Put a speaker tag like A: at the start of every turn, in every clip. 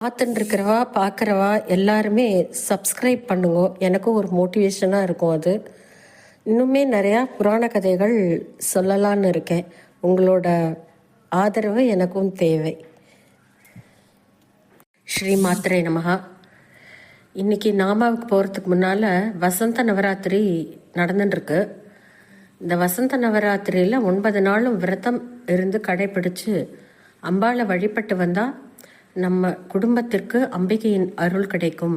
A: பார்த்துட்டு இருக்கிறவா பார்க்குறவா எல்லாருமே சப்ஸ்கிரைப் பண்ணுங்க. எனக்கும் ஒரு மோட்டிவேஷனாக இருக்கும். அது இன்னுமே நிறையா புராண கதைகள் சொல்லலான்னு இருக்கேன். உங்களோட ஆதரவு எனக்கும் தேவை. ஸ்ரீ மாத்திரை நமகா. இன்னைக்கு நாமாவுக்கு போகிறதுக்கு முன்னால் வசந்த நவராத்திரி நடந்துட்டுருக்கு. இந்த வசந்த நவராத்திரியில் 9 நாளும் விரதம் இருந்து கடைப்பிடிச்சு அம்பாளை வழிபட்டு வந்தால் நம்ம குடும்பத்திற்கு அம்பிகையின் அருள் கிடைக்கும்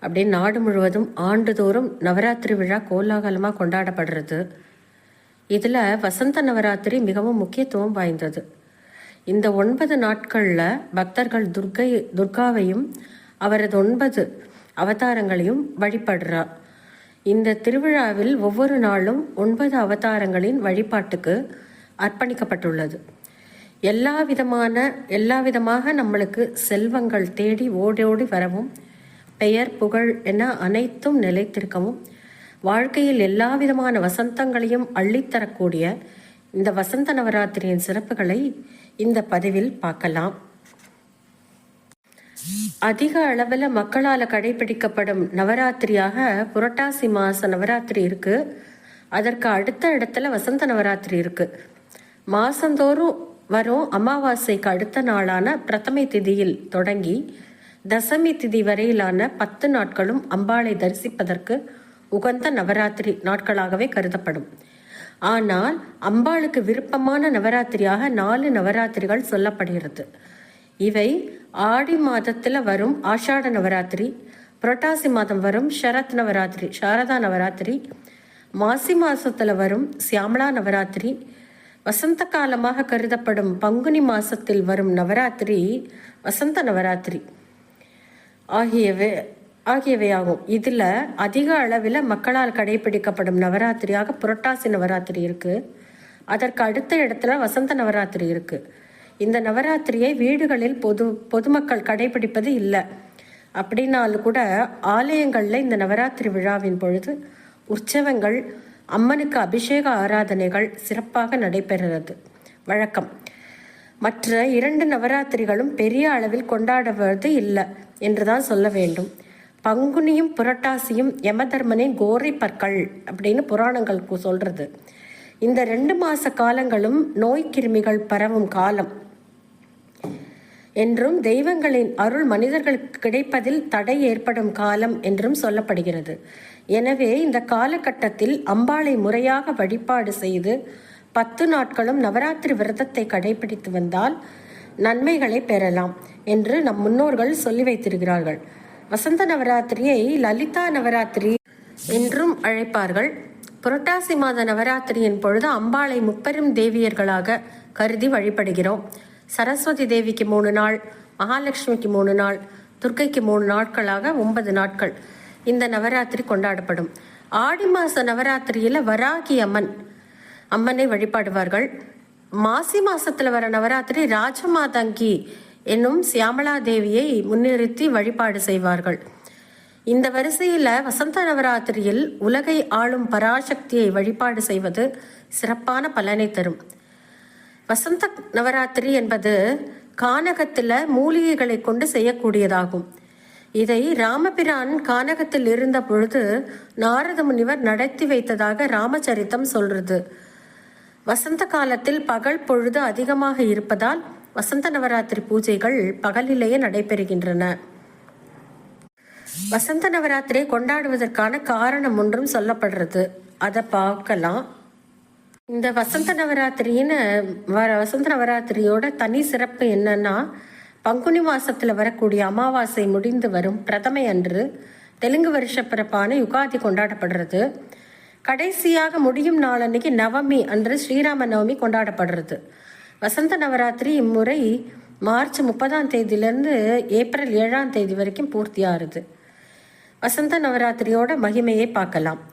A: அப்படின்னு நாடு முழுவதும் ஆண்டுதோறும் நவராத்திரி விழா கோலாகலமாக கொண்டாடப்படுறது. இதில் வசந்த நவராத்திரி மிகவும் முக்கியத்துவம் வாய்ந்தது. இந்த 9 நாட்களில் பக்தர்கள் துர்காவையும் அவரது 9 அவதாரங்களையும் வழிபடுறா. இந்த திருவிழாவில் ஒவ்வொரு நாளும் 9 அவதாரங்களின் வழிபாட்டுக்கு அர்ப்பணிக்கப்பட்டுள்ளது. எல்லா விதமாக நம்மளுக்கு செல்வங்கள் தேடி ஓடோடி வரவும், பெயர் புகழ் என அனைத்தும் நிலைத்திருக்கவும், வாழ்க்கையில் எல்லா விதமான வசந்தங்களையும் அள்ளித்தரக்கூடிய இந்த வசந்த நவராத்திரியின் சிறப்புகளை இந்த பதிவில் பார்க்கலாம். அதிக அளவில் மக்களால் கடைபிடிக்கப்படும் நவராத்திரியாக புரட்டாசி மாச நவராத்திரி இருக்கு. அதற்கு அடுத்த இடத்துல வசந்த நவராத்திரி இருக்கு. மாசந்தோறும் வரும் அமாவாசைக்கு அடுத்த நாளான பிரதமை திதியில் தொடங்கி தசமி திதி வரையிலான 10 நாட்களும் அம்பாளை தரிசிப்பதற்கு உகந்த நவராத்திரி நாட்களாகவே கருதப்படும். ஆனால் அம்பாளுக்கு விருப்பமான நவராத்திரியாக 4 நவராத்திரிகள் சொல்லப்படுகிறது. இவை ஆடி மாதத்துல வரும் ஆஷாட நவராத்திரி, புரட்டாசி மாதம் வரும் ஷரத் நவராத்திரி சாரதா நவராத்திரி, மாசி மாசத்துல வரும் சியாமலா நவராத்திரி, வசந்த காலமாக கருதப்படும் பங்குனி மாசத்தில் வரும் நவராத்திரி வசந்த நவராத்திரி ஆகியவை ஆகும். இதுல அதிக அளவில் மக்களால் கடைபிடிக்கப்படும் நவராத்திரியாக புரட்டாசி நவராத்திரி இருக்கு. அதற்கு அடுத்த இடத்துல வசந்த நவராத்திரி இருக்கு. இந்த நவராத்திரியை வீடுகளில் பொதுமக்கள் கடைபிடிப்பது இல்லை. அப்படின்னாலும் கூட ஆலயங்கள்ல இந்த நவராத்திரி விழாவின் பொழுது உற்சவங்கள், அம்மனுக்கு அபிஷேக ஆராதனைகள் சிறப்பாக நடைபெறுகிறது வழக்கம். மற்ற 2 நவராத்திரிகளும் பெரிய அளவில் கொண்டாடுவது இல்லை என்றுதான் சொல்ல வேண்டும். பங்குனியும் புரட்டாசியும் யமதர்மனின் கோரை பற்கள் அப்படின்னு புராணங்களுக்கு சொல்றது. இந்த 2 மாச காலங்களும் நோய் கிருமிகள் பரவும் காலம் என்றும் தெய்வங்களின் அருள் மனிதர்களுக்கு கிடைப்பதில் தடை ஏற்படும் காலம் என்றும் சொல்லப்படுகிறது. எனவே இந்த காலகட்டத்தில் அம்பாளை முறையாக வழிபாடு செய்து 10 நாட்களும் நவராத்திரி விரதத்தை கடைபிடித்து வந்தால் நன்மைகளை பெறலாம் என்று நம் முன்னோர்கள் சொல்லி வைத்திருக்கிறார்கள். வசந்த நவராத்திரியை லலிதா நவராத்திரி என்றும் அழைப்பார்கள். புரட்டாசி மாத நவராத்திரியின் பொழுது அம்பாளை முப்பெரும் தேவியர்களாக கருதி வழிபடுகிறோம். சரஸ்வதி தேவிக்கு 3 நாள், மகாலட்சுமிக்கு 3 நாள், துர்க்கைக்கு 3 நாட்களாக 9 நாட்கள் இந்த நவராத்திரி கொண்டாடப்படும். ஆடி மாச நவராத்திரியில வராகி அம்மனை வழிபாடுவார்கள். மாசி மாசத்துல வர நவராத்திரி ராஜமாதங்கி என்னும் சியாமலா தேவியை முன்னிறுத்தி வழிபாடு செய்வார்கள். இந்த வரிசையில வசந்த நவராத்திரியில் உலகை ஆளும் பராசக்தியை வழிபாடு செய்வது சிறப்பான பலனை தரும். வசந்த நவராத்திரி என்பது கானகத்துல மூலிகைகளை கொண்டு செய்யக்கூடியதாகும். இதை ராமபிரான் கானகத்தில் இருந்த பொழுது நாரத முனிவர் நடத்தி வைத்ததாக ராமச்சரித்தம் சொல்றது. வசந்த காலத்தில் பகல் பொழுது அதிகமாக இருப்பதால் வசந்த நவராத்திரி பூஜைகள் பகலிலேயே நடைபெறுகின்றன. வசந்த நவராத்திரியை கொண்டாடுவதற்கான காரணம் ஒன்றும் சொல்லப்படுறது. அதை பார்க்கலாம். இந்த வசந்த நவராத்திரியோட தனி சிறப்பு என்னன்னா, பங்குனி மாசத்துல வரக்கூடிய அமாவாசை முடிந்து வரும் பிரதமை அன்று தெலுங்கு வருஷ பிறப்பான யுகாதி கொண்டாடப்படுறது. கடைசியாக முடியும் நாளன்னைக்கு நவமி அன்று ஸ்ரீராம நவமி கொண்டாடப்படுறது. வசந்த நவராத்திரி இம்முறை மார்ச் 30ஆம் தேதியிலிருந்து ஏப்ரல் 7ஆம் தேதி வரைக்கும் பூர்த்தியாகுது. வசந்த நவராத்திரியோட மகிமையை பார்க்கலாம்.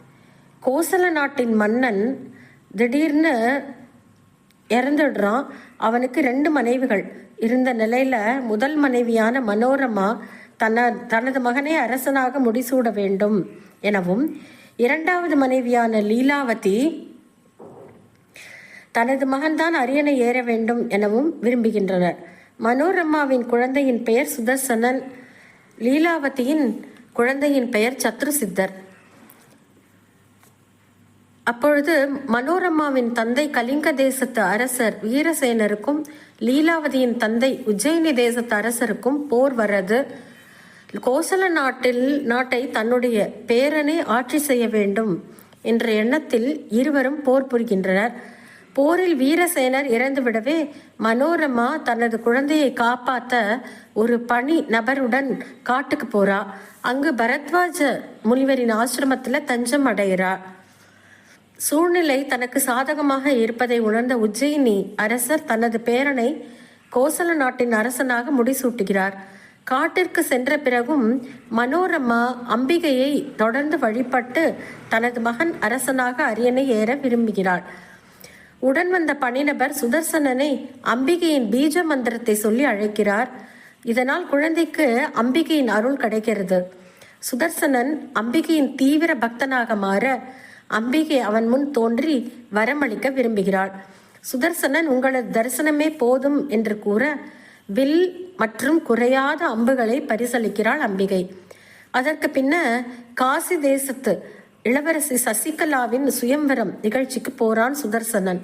A: கோசல நாட்டின் மன்னன் திடீர்னு இறந்துடுறான். அவனுக்கு 2 மனைவிகள் இருந்த நிலையில முதல் மனைவியான மனோரமா தனது மகனை அரசனாக முடிசூட வேண்டும் எனவும், 2வது மனைவியான லீலாவதி தனது மகன்தான் அரியணை ஏற வேண்டும் எனவும் விரும்புகின்றனர். மனோரமாவின் குழந்தையின் பெயர் சுதர்சனன். லீலாவதியின் குழந்தையின் பெயர் சத்ருசித்தர். அப்பொழுது மனோரமாவின் தந்தை கலிங்க தேசத்து அரசர் வீரசேனருக்கும் லீலாவதியின் தந்தை உஜ்ஜயினி தேசத்து அரசருக்கும் போர் வரது. கோசல நாட்டை தன்னுடைய பேரனை ஆட்சி செய்ய வேண்டும் என்ற எண்ணத்தில் இருவரும் போர் புரிகின்றனர். போரில் வீரசேனர் இறந்துவிடவே மனோரமா தனது குழந்தையை காப்பாற்ற ஒரு பணி நபருடன் காட்டுக்கு போறா. அங்கு பரத்வாஜ முனிவரின் ஆசிரமத்துல தஞ்சம் அடைகிறா. சூழ்நிலை தனக்கு சாதகமாக இருப்பதை உணர்ந்த உஜ்ஜயினி அரசர் தனது பேரனை கோசல நாட்டின் அரசனாக முடிசூட்டுகிறார். காட்டிற்கு சென்ற பிறகும் மனோரமா அம்பிகையை தொடர்ந்து வழிபட்டு தனது மகன் அரசனாக அரியணை ஏற விரும்புகிறாள். உடன் வந்த பணிநபர் சுதர்சனனை அம்பிகையின் பீஜ மந்திரத்தை சொல்லி அழைக்கிறார். இதனால் குழந்தைக்கு அம்பிகையின் அருள் கிடைக்கிறது. சுதர்சனன் அம்பிகையின் தீவிர பக்தனாக மாற அம்பிகை அவன் முன் தோன்றி வரமளிக்க விரும்புகிறாள். சுதர்சனன் உங்களது தரிசனமே போதும் என்று கூற வில் மற்றும் குறையாத அம்புகளை பரிசளிக்கிறாள் அம்பிகை. அதற்கு பின்ன காசி தேசத்து இளவரசி சசிகலாவின் சுயம்வரம் நிகழ்ச்சிக்கு போறான் சுதர்சனன்.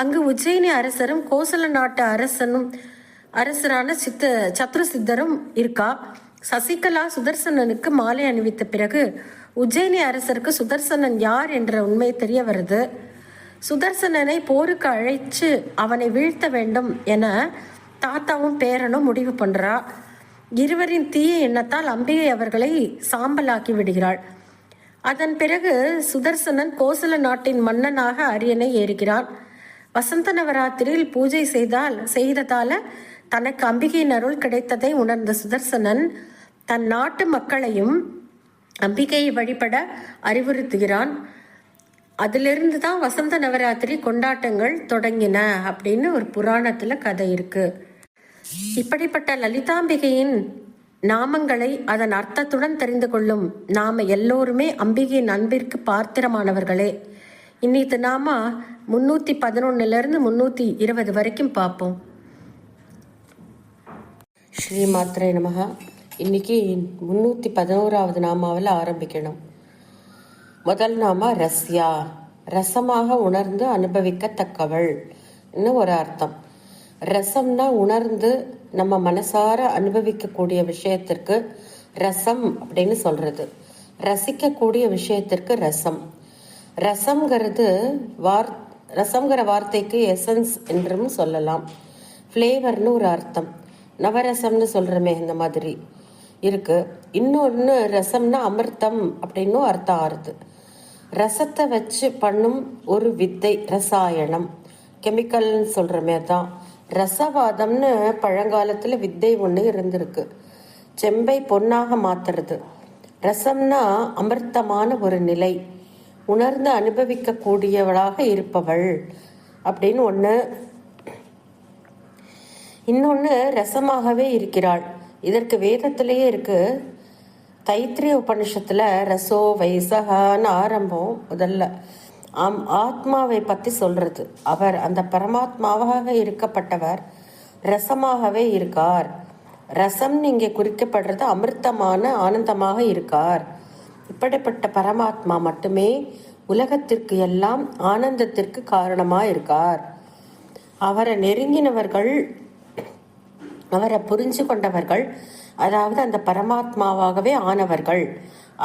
A: அங்கு உஜ்ஜயினி அரசரும் கோசல நாட்டு அரசரான சத்ருசித்தரும் இருக்கா. சசிகலா சுதர்சனனுக்கு மாலை அணிவித்த பிறகு உஜ்ஜயினி அரசருக்கு சுதர்சனன் யார் என்ற உண்மை தெரிய வருது. சுதர்சனனை போருக்கு அழைச்சு அவனை வீழ்த்த வேண்டும் என தாத்தாவும் பேரனும் முடிவு பண்றா. இருவரின் தீய எண்ணத்தால் அம்பிகை அவர்களை சாம்பலாக்கி விடுகிறாள். அதன் பிறகு சுதர்சனன் கோசல நாட்டின் மன்னனாக அரியணை ஏறுகிறான். வசந்த நவராத்திரியில் பூஜை செய்ததால தனக்கு அம்பிகையின் அருள் கிடைத்ததை உணர்ந்த சுதர்சனன் தன் நாட்டு மக்களையும் அம்பிகையை வழிபட அறிவுறுத்துகிறான். அதிலிருந்து தான் வசந்த நவராத்திரி கொண்டாட்டங்கள் தொடங்கின அப்படின்னு ஒரு புராணத்துல கதை இருக்கு. இப்படிப்பட்ட லலிதாம்பிகையின் நாமங்களை அதன் அர்த்தத்துடன் தெரிந்து கொள்ளும் நாம எல்லோருமே அம்பிகையின் அன்பிற்கு பாத்திரமானவர்களே. இன்னைக்கு நாம 311 320 வரைக்கும் பார்ப்போம். ஸ்ரீ மாத்ரே நமஹ. இன்னைக்கு 311வது நாமாவில் ஆரம்பிக்கணும். முதல் நாம ரஸ்யா, ரசமாக உணர்ந்து அனுபவிக்கத்தக்கவள் ஒரு அர்த்தம். ரசம்னா உணர்ந்து நம்ம மனசார அனுபவிக்கக்கூடிய விஷயத்திற்கு ரசம் அப்படின்னு சொல்றது. ரசிக்கக்கூடிய விஷயத்திற்கு ரசம். ரசம்ங்கிற வார்த்தைக்கு எசன்ஸ் என்றும் சொல்லலாம். ஃப்ளேவர்னு ஒரு அர்த்தம். நவரசம்னு சொல்றமே இந்த மாதிரி இருக்கு. இன்னொன்று ரசம்னா அமிர்தம் அப்படின்னு அர்த்தம் ஆறுது. ரசத்தை வச்சு பண்ணும் ஒரு வித்தை ரசாயனம், கெமிக்கல்னு சொல்றமே தான். ரசவாதம்னு பழங்காலத்துல வித்தை ஒன்று இருந்திருக்கு. செம்பை பொன்னாக மாத்துறது. ரசம்னா அமிர்தமான ஒரு நிலை, உணர்ந்து அனுபவிக்க கூடியவளாக இருப்பவள் அப்படின்னு ஒன்று. இன்னொன்று ரசமாகவே இருக்கிறாள். இதற்கு வேதத்திலேயே இருக்கு. தைத்திரிய உபனிஷத்துல ரசோ வைசகான்னு ஆரம்பம். முதல்ல ஆத்மாவை பற்றி சொல்றது. அவர் அந்த பரமாத்மாவாக இருக்கப்பட்டவர் ரசமாகவே இருக்கார். ரசம் இங்கே குறிக்கப்படுறது அமிர்தமான ஆனந்தமாக இருக்கார். இப்படிப்பட்ட பரமாத்மா மட்டுமே உலகத்திற்கு எல்லாம் ஆனந்தத்திற்கு காரணமாக இருக்கார். அவரை நெருங்கினவர்கள், அவரை புரிஞ்சு கொண்டவர்கள், அதாவது அந்த பரமாத்மாவாகவே ஆனவர்கள்,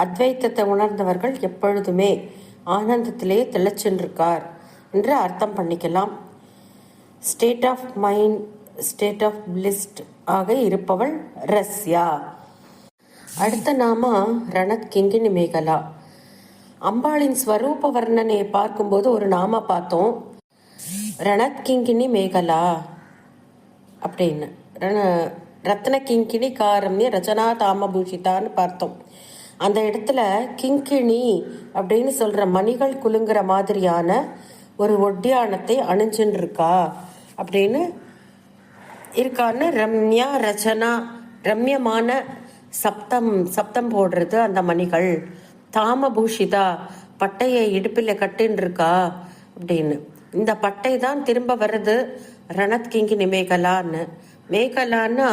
A: அத்வைத்தத்தை உணர்ந்தவர்கள் எப்பொழுதுமே ஆனந்தத்திலேயே திளைச்சென்றிருக்கார் என்று அர்த்தம் பண்ணிக்கலாம். State of mind, state of blissed ஆக இருப்பவள் ரஸ்யா. அடுத்த நாம ரணத் கிங்கினி மேகலா. அம்பாளின் ஸ்வரூப வர்ணனையை பார்க்கும்போது ஒரு நாம பார்த்தோம், ரணத் கிங்கினி மேகலா அப்படின்னு. ரத்ன கிங்கினி காரம்ய ரச்சனா தாமபூஷிதான்னு பார்த்தோம். அந்த இடத்துல கிங்கிணி அப்படின்னு சொல்ற மணிகள் குலுங்குற மாதிரியான ஒரு ஒட்டியானத்தை அணிஞ்சுன்னு இருக்கா அப்படின்னு இருக்கான்னு. ரம்யா ரச்சனா, ரம்யமான சப்தம் போடுறது அந்த மணிகள். தாமபூஷிதா, பட்டையை இடுப்பில் கட்டின்னு இருக்கா அப்படின்னு. இந்த பட்டை தான் திரும்ப வருது ரணத் கிங்கினி மேகலான்னு. மேகலான்னா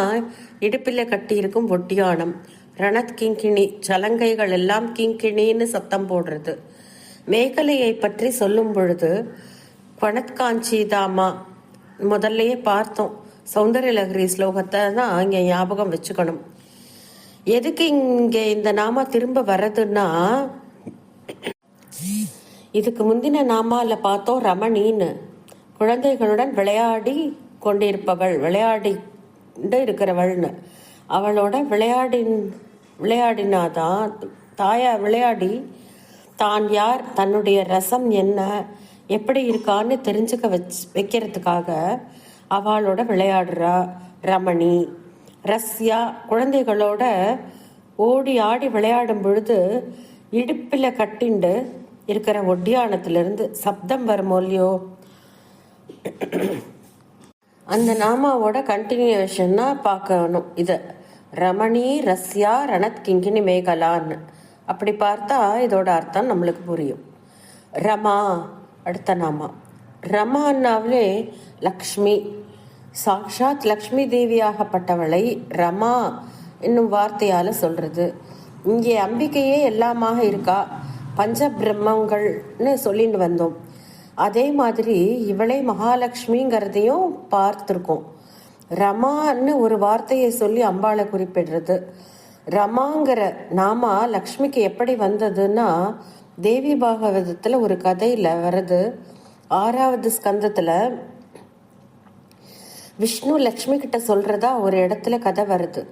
A: இடுப்பில் கட்டியிருக்கும் ஒட்டியானம். ரணத் கிங்கிணி, சலங்கைகள் எல்லாம் கிங்கிணின்னு சத்தம் போடுறது. மேகலையை பற்றி சொல்லும் பொழுது பணத்காஞ்சிதாமா முதல்லையே பார்த்தோம். சௌந்தர்யலகரி ஸ்லோகத்தை தான் இங்கே ஞாபகம் வச்சுக்கணும். எதுக்கு இங்கே இந்த நாமா திரும்ப வர்றதுன்னா, இதுக்கு முந்தின நாமால பார்த்தோம் ரமணின்னு, குழந்தைகளுடன் விளையாடி கொண்டிருப்பவள், விளையாடி இருக்கிறவள்னு. அவளோட விளையாடினாதான் விளையாடி தான் யார், தன்னுடைய ரசம் என்ன, எப்படி இருக்கான்னு தெரிஞ்சுக்க வைக்கிறதுக்காக அவளோட விளையாடுறா ரமணி. ரஸ்யா குழந்தைகளோட ஓடி ஆடி விளையாடும் பொழுது இடுப்பில் கட்டிண்டு இருக்கிற ஒட்டியானத்திலிருந்து சப்தம் வருமோ இல்லையோ, அந்த நாமாவோட கண்டினியூஷன்னா பார்க்கணும். இதை ரமணி ரஸ்யா ரணத் கிங்கினி மேகலான்னு அப்படி பார்த்தா இதோட அர்த்தம் நம்மளுக்கு புரியும். ரமா அடுத்த நாமா. ரமான்னாவே லக்ஷ்மி, சாக்ஷாத் லக்ஷ்மி தேவியாகப்பட்டவளை ரமா என்னும் வார்த்தையால் சொல்கிறது. இங்கே அம்பிகையே எல்லாமாக இருக்கா, பஞ்ச பிரம்மங்கள்னு சொல்லிட்டு வந்தோம். அதே மாதிரி இவளை மகாலட்சுமிங்கிறதையும் பார்த்துருக்கோம். ரமான்னு ஒரு வார்த்தையை சொல்லி அம்பாளை குறிப்பிடுறது. ரமாங்கிற நாமா லக்ஷ்மிக்கு எப்படி வந்ததுன்னா, தேவி பாகவதத்தில் ஒரு கதையில் வருது. 6வது ஸ்கந்தத்தில் விஷ்ணு லக்ஷ்மி கிட்ட சொல்றதா ஒரு இடத்துல கதை வருது.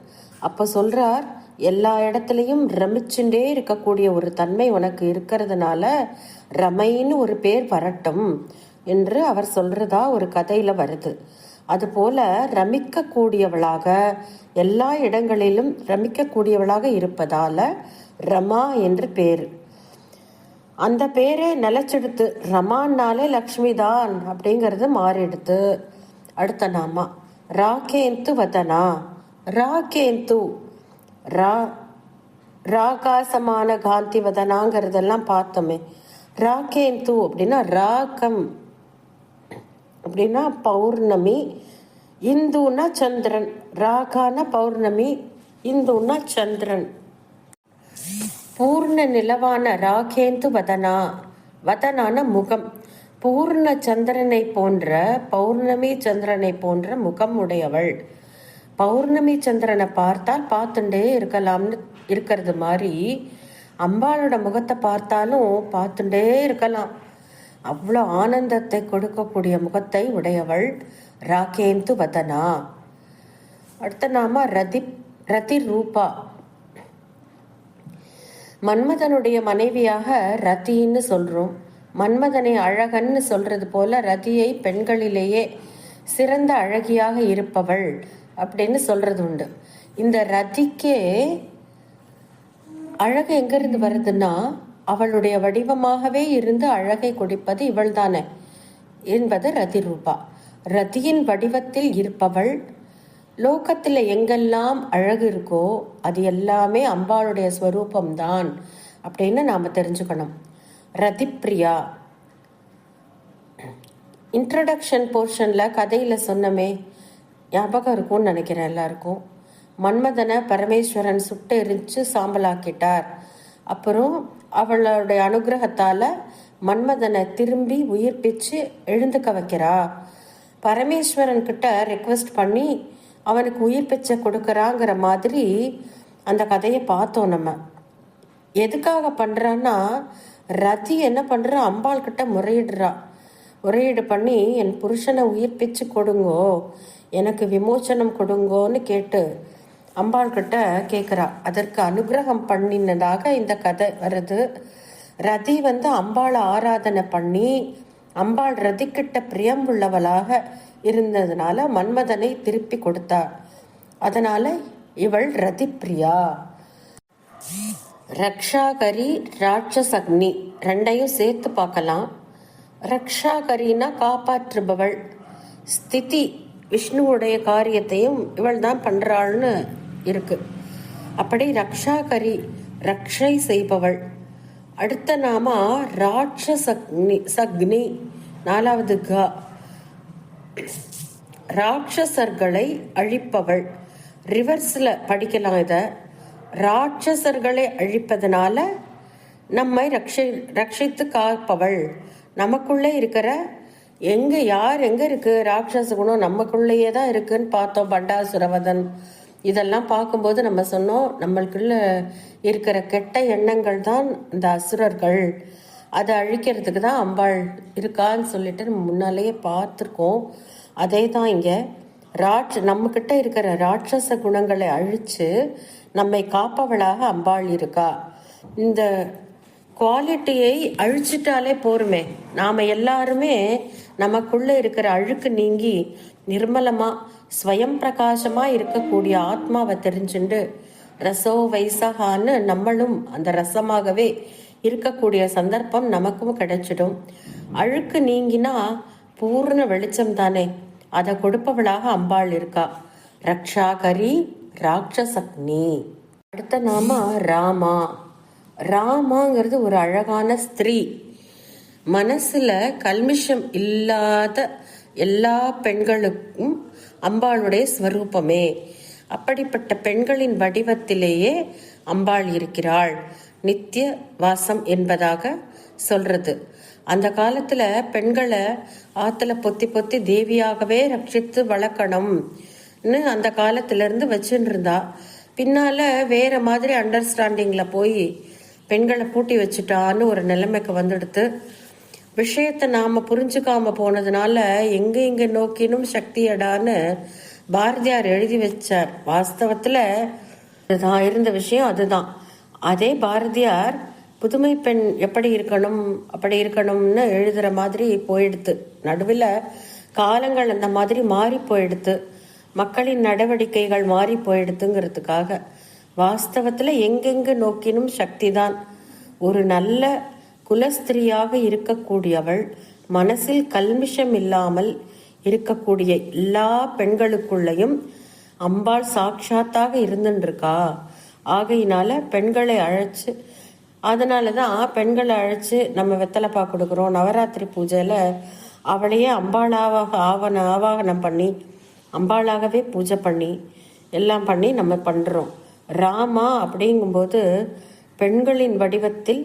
A: அப்போ சொல்றார், எல்லா இடத்துலையும் ரமிச்சுட்டே இருக்கக்கூடிய ஒரு தன்மை உனக்கு இருக்கிறதுனால ரமைன்னு ஒரு பேர் வரட்டும் என்று அவர் சொல்றதா ஒரு கதையில வருது. அதுபோல ரமிக்கக்கூடியவளாக, எல்லா இடங்களிலும் ரமிக்கக்கூடியவளாக இருப்பதால ரமா என்று பேர். அந்த பேரே நிலச்செடுத்து ரமான்னாலே லக்ஷ்மி தான் அப்படிங்கிறது மாறிடுத்து. அடுத்த நாமா ராகேந்து வதனா. ராகேந்து ராகாசமான காந்தி வதனாங்கிறதெல்லாம் பார்த்தோமே. ராகேந்து அப்படின்னா ராகம் அப்படின்னா பௌர்ணமி, இந்துன்னா சந்திரன். ராகான பௌர்ணமி, இந்துன்னா சந்திரன். பூர்ண நிலவான ராகேந்து வதனா, வதனான முகம். பூர்ண சந்திரனை போன்ற, பௌர்ணமி சந்திரனை போன்ற முகம் உடையவள். பௌர்ணமி சந்திரனை பார்த்தால் பார்த்துட்டே இருக்கலாம்னு இருக்கிறது மாதிரி அம்பாளோட முகத்தை பார்த்தாலும் பார்த்துட்டே இருக்கலாம். அவ்வளோ ஆனந்தத்தை கொடுக்கக்கூடிய முகத்தை உடையவள் ராகேந்து வதனா. அடுத்த நாம ரதி ரூபா. மன்மதனுடைய மனைவியாக ரதின்னு சொல்றோம். மன்மதனை அழகன்னு சொல்றது போல ரதியை பெண்களிலேயே சிறந்த அழகியாக இருப்பவள் அப்படின்னு சொல்றது உண்டு. இந்த ரதிக்கே அழகு எங்கிருந்து வருதுன்னா, அவளுடைய வடிவமாகவே இருந்து அழகை கொடுப்பது இவள் தானே என்பது ரதி ரூபா. ரதியின் வடிவத்தில் இருப்பவள். லோகத்தில் எங்கெல்லாம் அழகு இருக்கோ அது எல்லாமே அம்பாளுடைய ஸ்வரூபம்தான் அப்படின்னு நாம் தெரிஞ்சுக்கணும். ரதிப்பிரியா. இன்ட்ரடக்ஷன் போர்ஷனில் கதையில் சொன்னமே, ஞாபகம் இருக்கும்னு நினைக்கிறேன் எல்லாருக்கும். மன்மதனை பரமேஸ்வரன் சுட்டு எரிஞ்சு சாம்பலாக்கிட்டார். அப்புறம் அவளுடைய அனுகிரகத்தால் மன்மதனை திரும்பி உயிர்ப்பிச்சு எழுந்துக்க வைக்கிறா. பரமேஸ்வரன் கிட்ட ரெக்வெஸ்ட் பண்ணி அவனுக்கு உயிர் பிச்சை கொடுக்குறாங்கிற மாதிரி அந்த கதையை பார்த்தோம். நம்ம எதுக்காக பண்ணுறான்னா, ரதி என்ன பண்ணுறா, அம்பாள் கிட்ட முறையீடு பண்ணி என் புருஷனை உயிர் பிச்சு கொடுங்கோ, எனக்கு விமோச்சனம் கொடுங்கோன்னு கேட்டு அம்பாள் கிட்ட கேட்குறா. அதற்கு அனுகிரகம் பண்ணினதாக இந்த கதை வருது. ரதி அம்பாளை ஆராதனை பண்ணி அம்பாள் ரதிக்கிட்ட பிரியம் உள்ளவளாக இருந்ததுனால மன்மதனை திருப்பி கொடுத்தாள். அதனால இவள் ரதிப்பிரியா. ரக்ஷாகரி, ராட்சசக்னி ரெண்டையும் சேர்த்து பார்க்கலாம். ரக்ஷாகரினா காப்பாற்றுபவள். ஸ்திதி, விஷ்ணுவுடைய காரியத்தையும் இவள் தான் பண்றாள்னு இருக்கு. அப்படி ரக்ஷாகரி, ரக்ஷை செய்பவள். அடுத்த நாம ராட்சசக்னி, 4வது கா. ராட்சசர்களை அழிப்பவள். ரிவர்ஸில் படிக்கலாம் இதை. ராட்சசர்களை அழிப்பதனால நம்மை ரட்சித்து காப்பவள். நமக்குள்ளே இருக்கிற யார் எங்கே இருக்குது ராட்சச குணம் நமக்குள்ளேயே தான் இருக்குன்னு பார்த்தோம். பண்டாசுரவதன் இதெல்லாம் பார்க்கும்போது நம்ம சொன்னோம், நம்மளுக்குள்ள இருக்கிற கெட்ட எண்ணங்கள் தான் இந்த அசுரர்கள். அதை அழிக்கிறதுக்கு தான் அம்பாள் இருக்கான்னு சொல்லிட்டு நம்ம முன்னாலேயே பார்த்துருக்கோம். அதே தான் இங்கே நம்மக்கிட்ட இருக்கிற ராட்சச குணங்களை அழித்து நம்மை காப்பவளாக அம்பாள் இருக்கா. இந்த குவாலிட்டியை அழிச்சிட்டாலே போருமே, நாம் எல்லாருமே நமக்குள்ளே இருக்கிற அழுக்கு நீங்கி நிர்மலமாக ஸ்வயம் பிரகாசமாக இருக்கக்கூடிய ஆத்மாவை தெரிஞ்சுண்டு ரசோ வைசகான்னு நம்மளும் அந்த ரசமாகவே இருக்கக்கூடிய சந்தர்ப்பம் நமக்கும் கிடைச்சிடும். அழுக்கு நீங்கினா பூர்ண வெளிச்சம் தானே, அதை கொடுப்பவளாக அம்பாள் இருக்கா. ரக்ஷாகரி ராட்சசக்னி. அடுத்த நாம ராமா. ராமாங்கிறது ஒரு அழகான ஸ்திரீ. மனசுல கல்மிஷம் இல்லாத எல்லா பெண்களுக்கும் அம்பாளுடைய ஸ்வரூபமே. அப்படிப்பட்ட பெண்களின் வடிவத்திலேயே அம்பாள் இருக்கிறாள். நித்திய வாசம் என்பதாக சொல்றது. அந்த காலத்துல பெண்களை ஆத்துல பொத்தி பொத்தி தேவியாகவே ரட்சித்து வளர்க்கணும்னு அந்த காலத்துல இருந்து வச்சுட்டு இருந்தா. பின்னால வேற மாதிரி அண்டர்ஸ்டாண்டிங்ல போய் பெண்களை பூட்டி வச்சுட்டான்னு ஒரு நிலைமைக்கு வந்துடுத்து. விஷயத்தை நாம புரிஞ்சுக்காம போனதுனால எங்க நோக்கினும் சக்தியடான்னு பாரதியார் எழுதி வச்சார். வாஸ்தவத்துல அதுதான் இருந்த விஷயம். அதுதான் அதே பாரதியார் புதுமை பெண் எப்படி இருக்கணும் அப்படி இருக்கணும்னு எழுதுற மாதிரி போயிடுத்து. நடுவில் காலங்கள் அந்த மாதிரி மாறி போயிடுத்து. மக்களின் நடவடிக்கைகள் மாறி போயிடுத்துங்கிறதுக்காக வாஸ்தவத்தில் எங்கெங்கு நோக்கினும் சக்தி தான். ஒரு நல்ல குலஸ்திரியாக இருக்கக்கூடியவள் மனசில் கல்மிஷம் இல்லாமல் இருக்கக்கூடிய எல்லா பெண்களுக்குள்ளேயும் அம்பாள் சாட்சாத்தாக இருந்துருக்கா. ஆகையினால பெண்களை அழைச்சு, அதனால தான் பெண்களை அழைச்சு நம்ம வெத்தலைப்பா கொடுக்குறோம். நவராத்திரி பூஜையில் அவளையே அம்பாளாக ஆவாகனம் பண்ணி அம்பாளாகவே பூஜை பண்ணி எல்லாம் பண்ணி நம்ம பண்ணுறோம். ராமா அப்படிங்கும்போது பெண்களின் வடிவத்தில்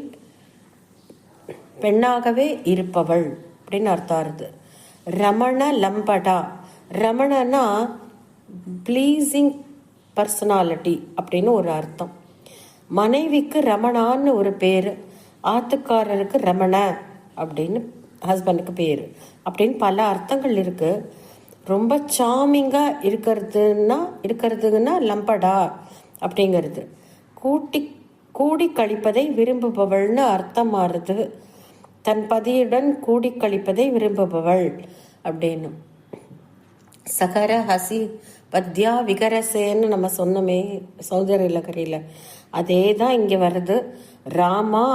A: பெண்ணாகவே இருப்பவள் அப்படின்னு அர்த்தம் வருது. ரமண லம்படா. ரமணனா ப்ளீஸிங் பர்சனாலிட்டி அப்படின்னு ஒரு அர்த்தம். மனைவிக்கு ரமணான்னு ஒரு பேர், ஆத்துக்காரருக்கு ரமண அப்படின்னு ஹஸ்பண்டுக்கு பேர் அப்படின்னு பல அர்த்தங்கள் இருக்கு. ரொம்ப சாமிங்காக இருக்கிறதுன்னா லம்படா அப்படிங்கிறது. கூடி கழிப்பதை விரும்புபவள்னு அர்த்தம் மாறுது. தன் பதியுடன் கூடி கழிப்பதை விரும்புபவள் அப்படின்னு. சகர ஹசி பத்யா விகரசேன்னு நம்ம சொன்னோமே சௌந்தர இலக்கரியில், அதே தான் இங்கே வருது. ராமா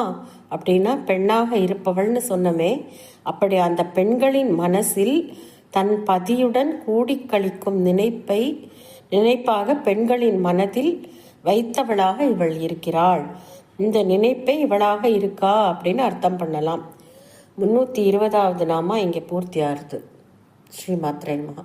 A: அப்படின்னா பெண்ணாக இருப்பவள்னு சொன்னோமே, அப்படி அந்த பெண்களின் மனசில் தன் பதியுடன் கூடி கழிக்கும் நினைப்பாக பெண்களின் மனதில் வைத்தவளாக இவள் இருக்கிறாள். இந்த நினைப்பே இவளாக இருக்கா அப்படின்னு அர்த்தம் பண்ணலாம். 320வது நாமா இங்கே பூர்த்தி ஆறுது. ஸ்ரீ மாத்ரே நமஹ.